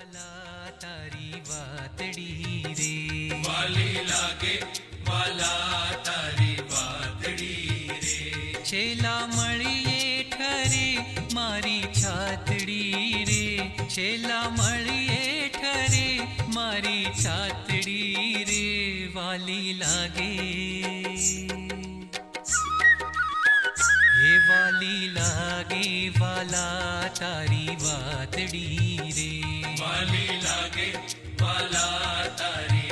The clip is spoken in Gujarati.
વાલા તારી વાતડી રે, વાલી લાગે વાલા તારી વાતડી રે, છેલ્લા મળીએ ઠરે મારી છાતડી રે, છેલ્લા મળીએ ઠરે મારી છાતડી રે, વાલી લાગે હે વાલી લાગે વાલા તારી વાતડી રે, વાલી લાગે વાલા તારી